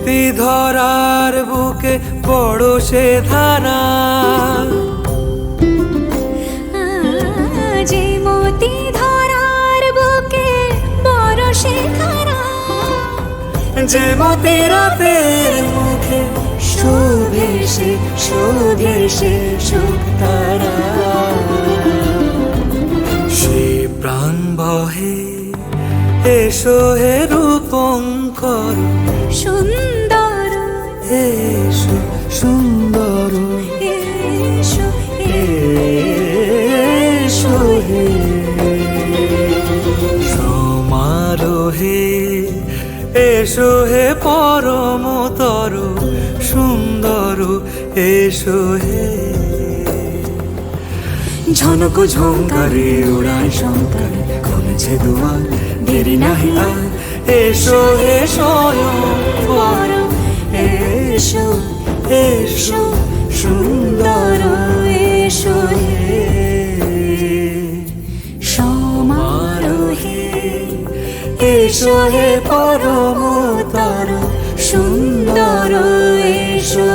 মতি ধরার বুকে বড় সে ধারা, যে মতি ধরার বুকে বড় সে ধারা, যে মতি রাতের মুখে শোভে সে শোভে সে শুকতারা। সে প্রাণ বহে এসো হে রূপঙ্কর, সুন্দর এসো সুন্দর, এসো এসো হে সমারোহে, এসো হে পরমতর সুন্দর, এসো হে ঝনক ঝঙ্কারে উড়ায় শঙ্কারে, খুলেছে দুয়ার দেরি নাহি আর, এসো হে স্বয়ং বর, এসো এসো সুন্দর, এসো হে সমারোহে, এসো হে পরমতর সুন্দর, এসো